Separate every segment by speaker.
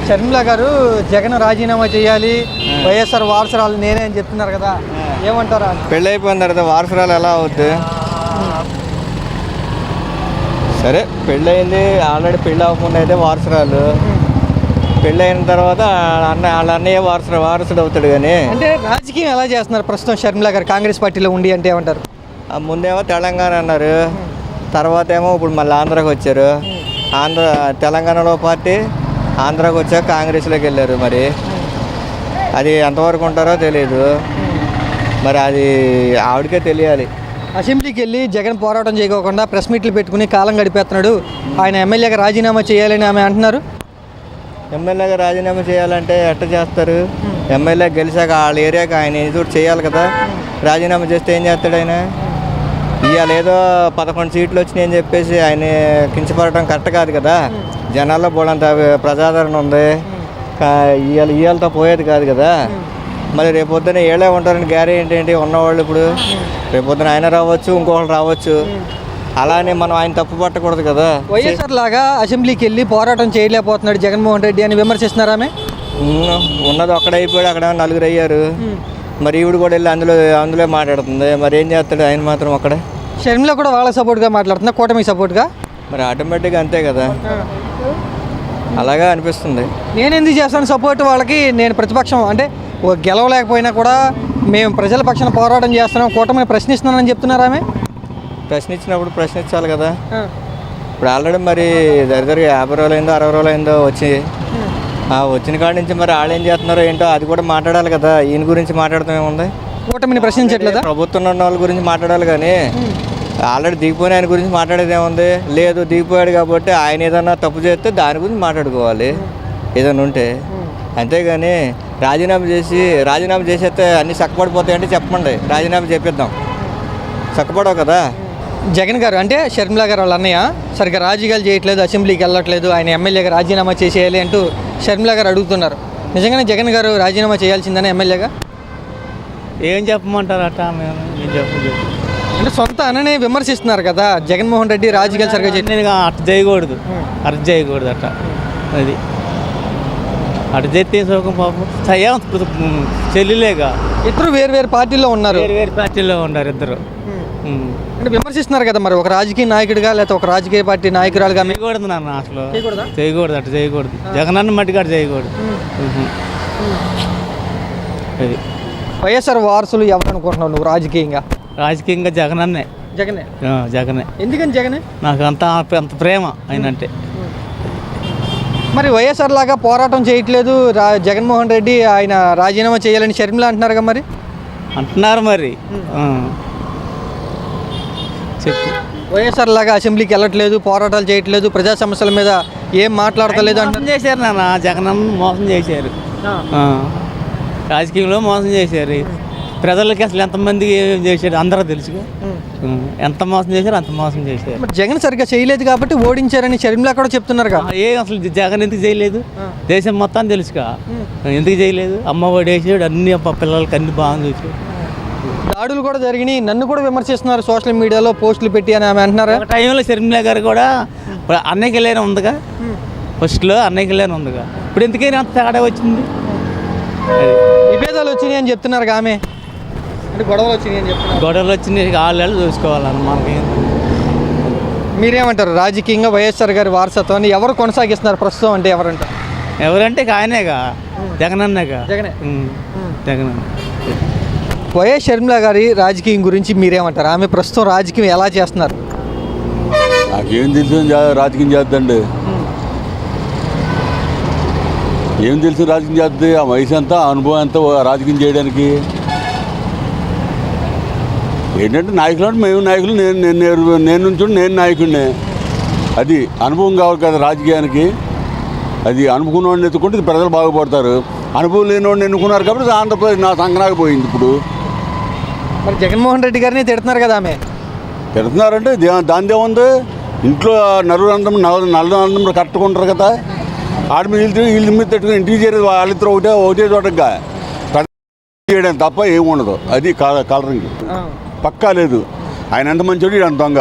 Speaker 1: షర్మిల గారు జగన్ రాజీనామా చేయాలి, వైఎస్ఆర్ వారసురాలు నేనే అని చెప్తున్నారు కదా, ఏమంటారా?
Speaker 2: పెళ్ళి అయిపోయిన తర్వాత వారసురాలు ఎలా అవుద్ది? సరే, పెళ్ళి అయింది ఆల్రెడీ, పెళ్ళి అవ్వకుండా అయితే వారసురాలు, పెళ్ళి అయిన తర్వాత వాళ్ళ అన్నయ్య వారసుడు అవుతాడు. కానీ
Speaker 1: అంటే రాజకీయం ఎలా చేస్తున్నారు ప్రస్తుతం షర్మిల గారు కాంగ్రెస్ పార్టీలో ఉండి అంటే ఏమంటారు?
Speaker 2: ముందేమో తెలంగాణ అన్నారు, తర్వాత ఏమో ఇప్పుడు మళ్ళీ ఆంధ్రాకి వచ్చారు. తెలంగాణలో పార్టీ, ఆంధ్రాకి వచ్చాక కాంగ్రెస్లోకి వెళ్ళారు. మరి అది ఎంతవరకు ఉంటారో తెలియదు, మరి అది ఆవిడకే తెలియాలి.
Speaker 1: అసెంబ్లీకి వెళ్ళి జగన్ పోరాటం చేయకోకుండా ప్రెస్ మీట్లు పెట్టుకుని కాలం గడిపేస్తున్నాడు, ఆయన ఎమ్మెల్యేగా రాజీనామా చేయాలని ఆమె అంటున్నారు.
Speaker 2: ఎమ్మెల్యేగా రాజీనామా చేయాలంటే ఎట్ట చేస్తారు? ఎమ్మెల్యే గెలిచాక వాళ్ళ ఏరియాకి ఆయన ఏదో చేయాలి కదా. రాజీనామా చేస్తే ఏం చేస్తాడు ఆయన? ఇవాళ ఏదో 11 సీట్లు వచ్చినాయి అని చెప్పేసి ఆయన కించపడటం కరెక్ట్ కాదు కదా. జనాల్లో పోలంత ప్రజాదరణ ఉంది, ఇవాళతో పోయేది కాదు కదా. మరి రేపొద్దున ఏళ్ళే ఉంటారని గ్యారెంటీ ఏంటి? ఉన్నవాళ్ళు ఇప్పుడు రేపొద్దున ఆయన రావచ్చు, ఇంకోళ్ళు రావచ్చు. అలానే మనం ఆయన తప్పు పట్టకూడదు కదా.
Speaker 1: వైఎస్ఆర్ లాగా అసెంబ్లీకి వెళ్ళి పోరాటం చేయలేకపోతున్నాడు జగన్మోహన్ రెడ్డి అని విమర్శిస్తున్నారు ఆమె.
Speaker 2: ఉన్నది ఒక్కడైపోయాడు, అక్కడ 4 అయ్యారు. మరి ఈవిడ కూడా వెళ్ళి అందులో మాట్లాడుతుంది. మరి ఏం చేస్తాడు ఆయన మాత్రం అక్కడ?
Speaker 1: షర్మిల కూడా వాళ్ళ సపోర్ట్గా మాట్లాడుతుందా, కూటమి సపోర్ట్గా?
Speaker 2: మరి ఆటోమేటిక్గా అంతే కదా, అలాగా అనిపిస్తుంది.
Speaker 1: నేను ఎందుకు చేస్తాను సపోర్ట్ వాళ్ళకి? నేను ప్రతిపక్షం అంటే గెలవలేకపోయినా కూడా మేము ప్రజల పక్షాన పోరాటం చేస్తున్నాం, కూటమిని ప్రశ్నిస్తున్నానని చెప్తున్నారు ఆమె.
Speaker 2: ప్రశ్నించినప్పుడు ప్రశ్నించాలి కదా. ఇప్పుడు ఆల్రెడీ మరి దగ్గర 50 రోజులు అయిందో 60 రోజులు అయిందో వచ్చిన కాడి నుంచి మరి వాళ్ళు ఏం చేస్తున్నారో ఏంటో అది కూడా మాట్లాడాలి కదా. ఈయన గురించి మాట్లాడటం ఏముంది?
Speaker 1: కూటమిని ప్రశ్నించట్లేదా?
Speaker 2: ప్రభుత్వం ఉన్న వాళ్ళ గురించి మాట్లాడాలి, కానీ ఆల్రెడీ దిగిపోయిన ఆయన గురించి మాట్లాడేది ఏముంది? లేదు, దిగిపోయాడు కాబట్టి ఆయన ఏదన్నా తప్పు చేస్తే దాని గురించి మాట్లాడుకోవాలి ఏదైనా ఉంటే. అంతేగాని రాజీనామా చేసేస్తే అన్నీ చక్కబడిపోతాయంటే చెప్పండి, రాజీనామా చేపిద్దాం. చక్కబడవు కదా.
Speaker 1: జగన్ గారు అంటే షర్మిల గారు వాళ్ళ అన్నయ్య సరిగ్గా రాజకీయాలు చేయట్లేదు, అసెంబ్లీకి వెళ్ళట్లేదు, ఆయన ఎమ్మెల్యేగా రాజీనామా చేసేయాలి అంటూ షర్మిల గారు అడుగుతున్నారు. నిజంగానే జగన్ గారు రాజీనామా చేయాల్సిందని ఎమ్మెల్యేగా?
Speaker 3: ఏం చెప్పమంటారు అట్ట? ఏం చెప్పు
Speaker 1: అంటే సొంత అన్ననే విమర్శిస్తున్నారు కదా జగన్మోహన్ రెడ్డి రాజకీయాలు సరిగ్గా
Speaker 3: నేను అట్ట చేయకూడదు, అట్ట. అది అటు చేస్తే సుఖం పాపం చెల్లిలేగా.
Speaker 1: ఇద్దరు వేరు పార్టీల్లో ఉన్నారు,
Speaker 3: వేరు పార్టీలో ఉన్నారు ఇద్దరు.
Speaker 1: అంటే విమర్శిస్తున్నారు కదా, మరి ఒక రాజకీయ నాయకుడిగా లేకపోతే ఒక రాజకీయ పార్టీ నాయకురాలుగా
Speaker 3: చేయకూడదు నాన్న, అసలు చేయకూడదు, అట్లా చేయకూడదు. జగనన్న మట్టిగా చేయకూడదు. అది
Speaker 1: వైఎస్ఆర్ వారసులు ఎవరు అనుకుంటున్నావు నువ్వు
Speaker 3: రాజకీయంగా జగనన్నే. జగనే.
Speaker 1: ఎందుకని జగనే?
Speaker 3: నాకు అంత ప్రేమ ఆయన అంటే.
Speaker 1: మరి వైఎస్ఆర్ లాగా పోరాటం చేయట్లేదు జగన్మోహన్ రెడ్డి, ఆయన రాజీనామా చేయాలని షర్మిల అంటున్నారుగా. మరి
Speaker 3: అంటున్నారు, మరి చెప్పు.
Speaker 1: వైఎస్ఆర్ లాగా అసెంబ్లీకి వెళ్ళట్లేదు, పోరాటాలు చేయట్లేదు, ప్రజా సమస్యల మీద ఏం మాట్లాడతలేదు అంటే
Speaker 3: చేశారు నాన్న. జగన్ మోసం చేశారు, రాజకీయంలో మోసం చేశారు. ప్రజలకి అసలు ఎంతమందికి ఏం చేశారు అందరూ తెలుసుగా. ఎంత మోసం చేశారు, అంత మోసం చేశారు.
Speaker 1: జగన్ సరిగ్గా చేయలేదు కాబట్టి ఓడించారని షర్మిల కూడా చెప్తున్నారు కదా.
Speaker 3: అసలు జగన్ ఎందుకు చేయలేదు? దేశం మొత్తాన్ని తెలుసుగా ఎందుకు చేయలేదు. అమ్మ ఒడి వేసాడు, అన్ని పిల్లలకి అన్ని బాగా చూసాడు.
Speaker 1: దాడులు కూడా జరిగినాయి, నన్ను కూడా విమర్శిస్తున్నారు సోషల్ మీడియాలో పోస్టులు పెట్టి అని ఆమె అంటున్నారు.
Speaker 3: ఒక టైంలో షర్మిల గారు కూడా అన్నయ్యకి వెళ్ళానే ఉందిగా, ఫస్ట్లో అన్నయ్యకి వెళ్ళానే ఉందిగా. ఇప్పుడు ఎందుకైనా అంత తేడా వచ్చింది?
Speaker 1: విభేదాలు వచ్చినాయి అని చెప్తున్నారు ఆమె. అంటే గొడవలు
Speaker 3: వచ్చినాయి, వాళ్ళు చూసుకోవాలన్న. మనకి
Speaker 1: మీరేమంటారు? రాజకీయంగా వైఎస్ఆర్ గారి వారసత్వాన్ని ఎవరు కొనసాగిస్తున్నారు ప్రస్తుతం అంటే
Speaker 3: ఎవరంటే ఆయనేగా, జగనన్నేగా. జగన్.
Speaker 1: వైఎస్ షర్మిల గారి రాజకీయం గురించి మీరేమంటారు? ఆమె ప్రస్తుతం రాజకీయం ఎలా చేస్తున్నారు?
Speaker 4: నాకేం తెలుసు రాజకీయం చేద్దండి, ఏం తెలుసు రాజకీయం చేస్తుంది? ఆ వయసు ఎంత, అనుభవం ఎంత రాజకీయం చేయడానికి? ఏంటంటే నాయకులు అంటే మేము నాయకులు, నేను నుంచి నేను నాయకుడినే. అది అనుభవం కావాలి కదా రాజకీయానికి. అది అనుకున్నవాడిని ఎత్తుకుంటే ప్రజలు బాగుపడతారు. అనుభవం లేనివాడిని ఎన్నుకున్నారు కాబట్టి ఆంధ్రప్రదేశ్ నా సంకనాకి పోయింది. ఇప్పుడు
Speaker 1: మరి జగన్మోహన్ రెడ్డి గారిని తిడుతున్నారు కదా ఆమె.
Speaker 4: తిడుతున్నారంటే దాని ఏముంది? ఇంట్లో నల్లరంధ్రం కట్టుకుంటారు కదా, ఆడ మీద వీళ్ళ మీద పెట్టుకుని ఇంటికి చేరేది వాళ్ళిద్దరు ఒకటే చోటగా చేయడం తప్ప ఏముండదు. అది కలరింగ్ పక్కా లేదు. ఆయన ఎంత మంచోడు, అంత దొంగ.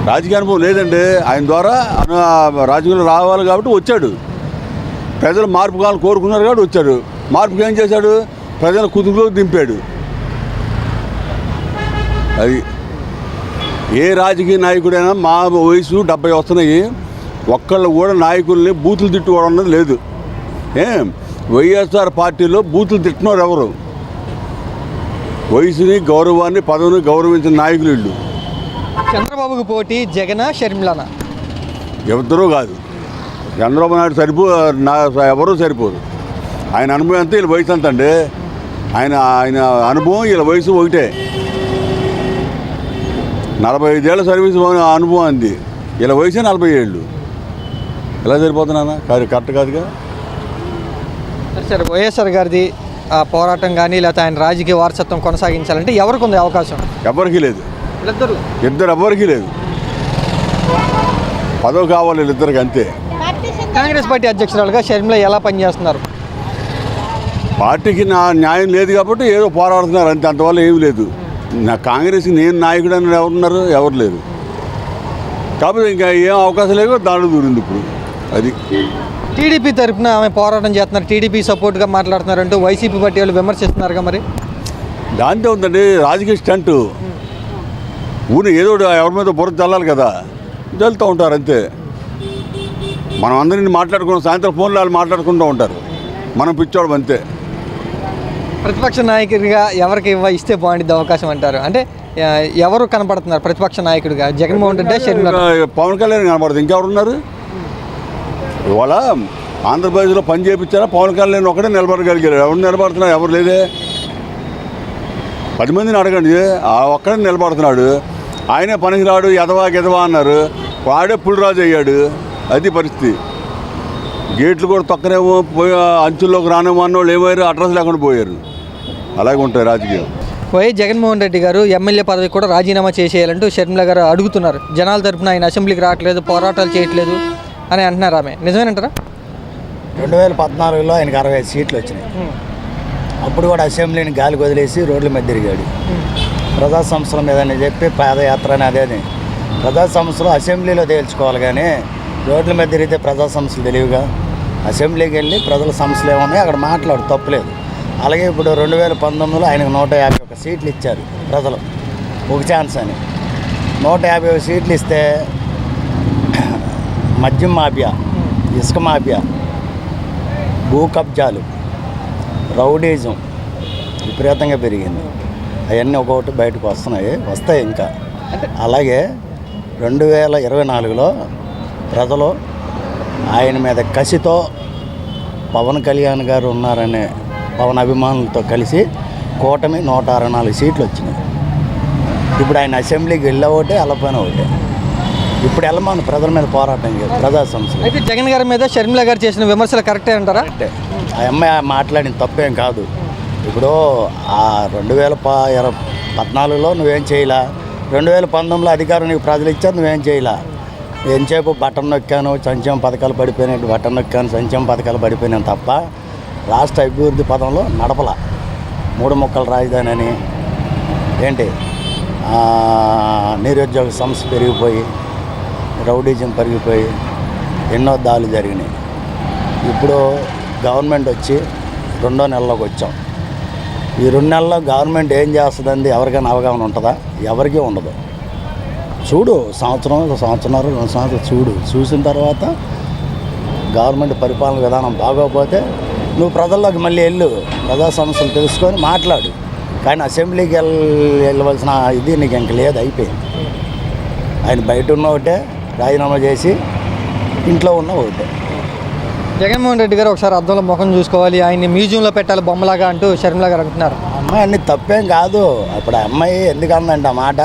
Speaker 4: రాజకీయ అనుభవం లేదండి. ఆయన ద్వారా రాజకీయాలు రావాలి కాబట్టి వచ్చాడు. ప్రజలు మార్పు కావాలని కోరుకున్నారు కాబట్టి వచ్చాడు. మార్పుకి ఏం చేశాడు? ప్రజల కుదురులో దింపాడు. అది ఏ రాజకీయ నాయకుడైనా మా వయసు 70 వస్తున్నాయి, ఒక్కళ్ళు కూడా నాయకుల్ని బూతులు తిట్టుకోవడం అన్నది లేదు. వైఎస్ఆర్ పార్టీలో బూతులు తిట్టినారు ఎవరు? వయసుని, గౌరవాన్ని, పదవిని గౌరవించిన నాయకులు వీళ్ళు.
Speaker 1: చంద్రబాబుకు పోటీ జగనా షర్మిలానా?
Speaker 4: ఎవరో కాదు. చంద్రబాబు నాయుడు ఎవరూ సరిపోరు. ఆయన అనుభవం అంతా వీళ్ళ వయసు అంత అండి. ఆయన అనుభవం వీళ్ళ వయసు ఒకటే. 45 ఏళ్ళ సర్వీస్ అనుభవం అంది. వీళ్ళ వయసే 40 ఏళ్ళు. ఎలా సరిపోతున్నా? కరెక్ట్ కాదుగా.
Speaker 1: సరే, వైఎస్ఆర్ గారిది ఆ పోరాటం కానీ లేకపోతే ఆయన రాజకీయ వారసత్వం కొనసాగించాలంటే ఎవరికి ఉంది అవకాశం?
Speaker 4: ఎవరికి లేదు.
Speaker 1: ఇద్దరు
Speaker 4: ఎవరికి లేదు. పదవి కావాలి వీళ్ళిద్దరికి, అంతే.
Speaker 1: కాంగ్రెస్ పార్టీ అధ్యక్షురాలుగా షర్మిల ఎలా పనిచేస్తున్నారు?
Speaker 4: పార్టీకి న్యాయం లేదు కాబట్టి ఏదో పోరాడుతున్నారు అంతే. అంతవల్ల ఏమీ లేదు. కాంగ్రెస్కి నేను నాయకుడు అని ఎవరున్నారు? ఎవరు లేరు. కాకపోతే ఇంకా ఏం అవకాశం లేదో దాంట్లో దూరింది ఇప్పుడు. అది
Speaker 1: టీడీపీ తరఫున ఆమె పోరాటం చేస్తున్నారు, టీడీపీ సపోర్ట్గా మాట్లాడుతున్నారంటూ వైసీపీ పార్టీ వాళ్ళు విమర్శిస్తున్నారుగా. మరి
Speaker 4: దాంట్లో ఉందండి రాజకీయ స్టంట్. ఊరిని ఏదో ఎవరి మీద బుర్ర చల్లాలి కదా, చల్లుతూ ఉంటారు అంతే. మనం అందరినీ మాట్లాడుకున్నాం, సాయంత్రం ఫోన్లో వాళ్ళు మాట్లాడుకుంటూ ఉంటారు. మనం పిచ్చోడం అంతే.
Speaker 1: ప్రతిపక్ష నాయకుడిగా ఎవరికి ఇస్తే బాగుంటుంది అవకాశం అంటారు? అంటే ఎవరు కనపడుతున్నారు ప్రతిపక్ష నాయకుడిగా? జగన్మోహన్ రెడ్డి, షర్మిల?
Speaker 4: పవన్ కళ్యాణ్ కనపడుతుంది. ఇంకెవరు ఉన్నారు? ఇవాళ ఆంధ్రప్రదేశ్లో పని చేయించారా? పవన్ కళ్యాణ్ ఒకటే నిలబడగలిగారు. ఎవరు నిలబడుతున్నారు? ఎవరు లేదే. 10 మందిని అడగండి, ఆ ఒక్కడే నిలబడుతున్నాడు. ఆయనే పనికిరాడు, ఎదవా అన్నారు. వాడే పులిరాజు అయ్యాడు. అది పరిస్థితి. గేట్లు కూడా తొక్కనేమో పోయి అంచుల్లోకి రానేమో అన్నోళ్ళు ఏమయ్యారు? అడ్రస్ లేకుండా పోయారు. అలాగే ఉంటాయి రాజకీయం.
Speaker 1: జగన్మోహన్ రెడ్డి గారు ఎమ్మెల్యే పదవి కూడా రాజీనామా చేసేయాలంటూ షర్మిల గారు అడుగుతున్నారు. జనాల తరఫున ఆయన అసెంబ్లీకి రావట్లేదు, పోరాటాలు చేయట్లేదు అని అంటున్నారు. ఆమె నిజమేనంటారా?
Speaker 5: 2014లో ఆయనకు 65 సీట్లు వచ్చినాయి. అప్పుడు కూడా అసెంబ్లీని గాలికి వదిలేసి రోడ్ల మీద తిరిగాడు. ప్రజా సంస్థల మీద అని చెప్పి పాదయాత్ర అని అదేని. ప్రజా సంస్థలు అసెంబ్లీలో తేల్చుకోవాలి, కానీ రోడ్ల మీద తిరిగితే ప్రజా సంస్థలు తెలియగా. అసెంబ్లీకి వెళ్ళి ప్రజల సమస్యలు ఏమన్నాయి అక్కడ మాట్లాడు, తప్పులేదు. అలాగే ఇప్పుడు 2019లో ఆయనకు 151 సీట్లు ఇచ్చారు ప్రజలు, ఒక ఛాన్స్ అని. 151 సీట్లు ఇస్తే మద్యం మాఫియా, ఇసుక మాఫియా, భూ కబ్జాలు, రౌడీజం విపరీతంగా పెరిగింది. అవన్నీ ఒక్కొక్కటి బయటకు వస్తాయి ఇంకా. అలాగే 2024లో ప్రజలు ఆయన మీద కసితో పవన్ కళ్యాణ్ గారు ఉన్నారనే పవన్ అభిమానులతో కలిసి కూటమి 164 సీట్లు వచ్చినాయి. ఇప్పుడు ఆయన అసెంబ్లీకి వెళ్ళే ఒకటే, వెళ్ళపోయిన ఒకటే. ఇప్పుడు వెళ్ళమని ప్రజల మీద పోరాటం చేయాలి, ప్రజా సంస్థలు.
Speaker 1: అయితే జగన్ గారి మీద షర్మిల గారు చేసిన విమర్శలు కరెక్టే అంటారా?
Speaker 5: కరెక్టే. ఆ అమ్మాయి మాట్లాడిన తప్పేం కాదు. ఇప్పుడు ఆ 2014లో నువ్వేం చేయలా, 2019లో అధికారం నీకు ప్రజలు ఇచ్చారు, నువ్వేం చేయలా. ఎంతసేపు బటన్ నొక్కాను, సంక్షేమ పథకాలు పడిపోయినట్టు బటన్ నొక్కాను, సంక్షేమ పథకాలు పడిపోయినాను తప్ప రాష్ట్ర అభివృద్ధి పదంలో నడపల. 3 ముక్కల రాజధాని అని ఏంటి, నిరుద్యోగ సమస్య పెరిగిపోయి, రౌడీజం పెరిగిపోయి ఎన్నో దాడులు జరిగినాయి. ఇప్పుడు గవర్నమెంట్ వచ్చి 2వ నెలలోకి వచ్చాం. ఈ 2 నెలల్లో గవర్నమెంట్ ఏం చేస్తుందండి ఎవరికైనా అవగాహన ఉంటుందా? ఎవరికీ ఉండదు. చూడు, సంవత్సరం 2 సంవత్సరాలు చూసిన తర్వాత గవర్నమెంట్ పరిపాలన విధానం బాగోకపోతే నువ్వు ప్రజల్లోకి మళ్ళీ వెళ్ళు, ప్రజా సమస్యలు తెలుసుకొని మాట్లాడు. కానీ అసెంబ్లీకి వెళ్ళవలసిన ఇది నీకు ఇంక లేదు, అయిపోయింది. ఆయన బయట ఉన్న ఒకటే, రాజీనామా చేసి ఇంట్లో ఉన్న ఒకటే.
Speaker 1: జగన్మోహన్ రెడ్డి గారు ఒకసారి అద్దంలో ముఖం చూసుకోవాలి, ఆయన్ని మ్యూజియంలో పెట్టాలి బొమ్మలాగా అంటూ షర్మిల గారు అంటున్నారు.
Speaker 5: అమ్మాయి అన్ని తప్పేం కాదు. ఇప్పుడు ఆ అమ్మాయి ఎందుకు అందంటే ఆ మాట,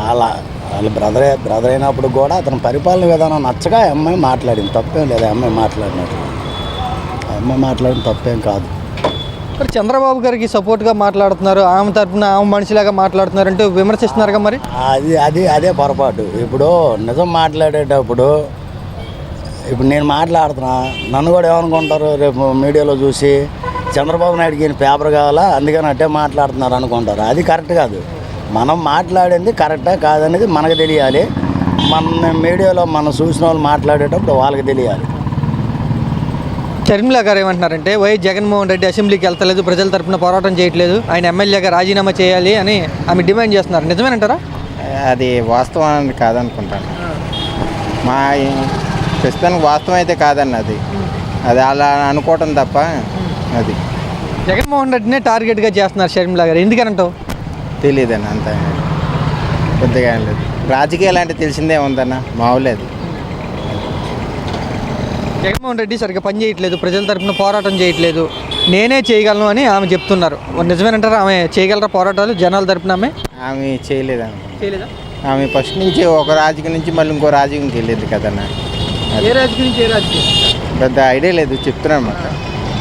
Speaker 5: వాళ్ళ బ్రదర్ అయినప్పుడు కూడా అతని పరిపాలన విధానం నచ్చక ఆ అమ్మాయి మాట్లాడింది. తప్పేం లేదు ఆ అమ్మాయి మాట్లాడినట్లు. ఆ అమ్మాయి మాట్లాడిన తప్పేం కాదు.
Speaker 1: మరి చంద్రబాబు గారికి సపోర్ట్గా మాట్లాడుతున్నారు, ఆమె తరఫున ఆమె మనిషిలాగా మాట్లాడుతున్నారు అంటూ విమర్శిస్తున్నారుగా. మరి
Speaker 5: అదే పొరపాటు. ఇప్పుడు నిజం మాట్లాడేటప్పుడు ఇప్పుడు నేను మాట్లాడుతున్నా, నన్ను కూడా ఏమనుకుంటారు రేపు మీడియాలో చూసి, చంద్రబాబు నాయుడుకి ఈయన పేపర్ కావాలా అందుకని అట్టే మాట్లాడుతున్నారు అనుకుంటారు. అది కరెక్ట్ కాదు. మనం మాట్లాడింది కరెక్టా కాదనేది మనకు తెలియాలి. మన మీడియాలో మనం చూసిన వాళ్ళు మాట్లాడేటప్పుడు వాళ్ళకి తెలియాలి.
Speaker 1: షర్మిల గారు ఏమంటున్నారంటే వైఎస్ జగన్మోహన్ రెడ్డి అసెంబ్లీకి వెళ్తలేదు, ప్రజల తరపున పోరాటం చేయట్లేదు, ఆయన ఎమ్మెల్యేగా రాజీనామా చేయాలి అని ఆమె డిమాండ్ చేస్తున్నారు. నిజమేనంటారా?
Speaker 2: అది వాస్తవం కాదనుకుంటాను. మా ప్రస్తుతానికి వాస్తవం అయితే కాదన్న అది అలా అనుకోవటం తప్ప. అది
Speaker 1: జగన్మోహన్ రెడ్డినే టార్గెట్గా చేస్తున్నారు షర్మిల గారు, ఎందుకనంటావు?
Speaker 2: తెలియదన్న, అంత కొద్దిగా లేదు. రాజకీయాలు అంటే తెలిసిందే ఉందన్న, మామూలు అది.
Speaker 1: జగన్మోహన్ రెడ్డి సరిగ్గా పని చేయట్లేదు, ప్రజల తరపున పోరాటం చేయట్లేదు, నేనే చేయగలను అని ఆమె చెప్తున్నారు. నిజమేనంటారా? ఆమె చేయగలరా పోరాటాలు జనాల తరపున?
Speaker 2: ఆమె చేయలేదన్న.
Speaker 1: చేయలేదా?
Speaker 2: ఆమె ఫస్ట్ నుంచి ఒక రాజకీయం నుంచి మళ్ళీ ఇంకో రాజకీయంకి వెళ్ళేది కదన్న.
Speaker 1: ఏ రాజకీయం నుంచి ఏ రాజకీయం?
Speaker 2: పెద్ద ఐడియా లేదు, చెప్తున్నాను అన్నమాట.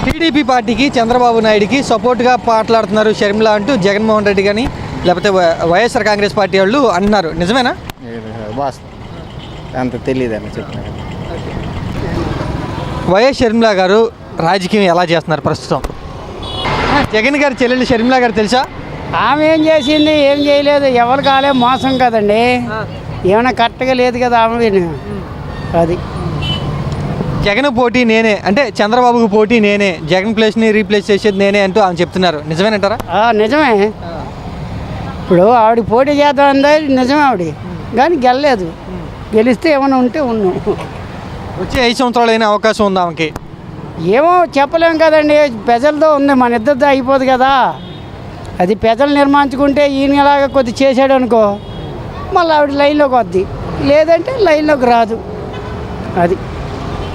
Speaker 1: టీడీపీ పార్టీకి చంద్రబాబు నాయుడుకి సపోర్ట్గా మాట్లాడుతున్నారు షర్మిల అంటూ జగన్మోహన్ రెడ్డి కానీ లేకపోతే వైఎస్ఆర్ కాంగ్రెస్ పార్టీ వాళ్ళు అంటున్నారు. నిజమేనా?
Speaker 2: వాస్తవం అంత తెలియదన్న, చెప్తున్నాను.
Speaker 1: వైఎస్ షర్మిల గారు రాజకీయం ఎలా చేస్తున్నారు ప్రస్తుతం? జగన్ గారి చెల్లెలు షర్మిల గారు తెలుసా?
Speaker 6: ఆమె ఏం చేసింది? ఏం చేయలేదు. ఎవరు కాలే మోసం కదండి. ఏమైనా కరెక్ట్గా లేదు కదా ఆమె. అది
Speaker 1: జగన్ పోటీ నేనే అంటే చంద్రబాబుకు పోటీ నేనే, జగన్ ప్లేస్ని రీప్లేస్ చేసేది నేనే అంటూ ఆమె చెప్తున్నారు. నిజమేనంటారా?
Speaker 6: నిజమే. ఇప్పుడు ఆవిడ పోటీ చేద్దాం అందా, నిజమే. ఆవిడ కానీ గెలలేదు. గెలిస్తే ఏమైనా ఉంటే ఉన్నాం.
Speaker 1: వచ్చే 5 సంవత్సరాలు అయినా అవకాశం ఉంది ఆమెకి.
Speaker 6: ఏమో చెప్పలేం కదండి. ప్రజలతో ఉంది, మన ఇద్దరితో అయిపోదు కదా. అది ప్రజలు నిర్మాణించుకుంటే ఈయనలాగా కొద్ది చేసాడు అనుకో, మళ్ళీ ఆవిడ లైన్లోకి వద్ది, లేదంటే లైన్లోకి రాదు. అది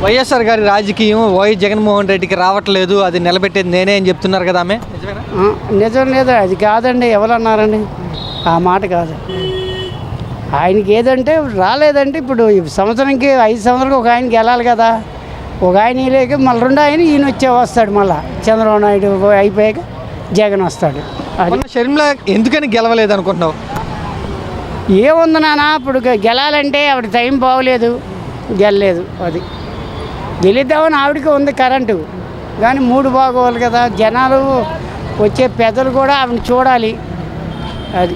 Speaker 1: వైఎస్ఆర్ గారి రాజకీయం వైఎస్ జగన్మోహన్ రెడ్డికి రావట్లేదు, అది నిలబెట్టేది నేనే అని చెప్తున్నారు కదా ఆమె.
Speaker 6: నిజం లేదు, అది కాదండి. ఎవరు అన్నారండి? ఆ మాట కాదు. ఆయనకి ఏదంటే రాలేదంటే ఇప్పుడు సంవత్సరానికి 5 సంవత్సరాలకు ఒక ఆయనకి వెళ్ళాలి కదా. ఒక ఆయన లేక మళ్ళీ 2 ఆయన ఈయన వస్తాడు. మళ్ళీ చంద్రబాబు నాయుడు అయిపోయాక జగన్ వస్తాడు.
Speaker 1: మొన్న షర్మిల ఎందుకని గెలవలేదు అనుకుంటున్నావు?
Speaker 6: ఏముంది నాన్న, ఇప్పుడు గెలాలంటే ఆవిడ టైం బాగోలేదు, గెలలేదు. అది గెలిద్దామని ఆవిడకి ఉంది కరెంటు, కానీ మూడు బాగోవాలి కదా. జనాలు వచ్చే పెద్దలు కూడా ఆవిడని చూడాలి. అది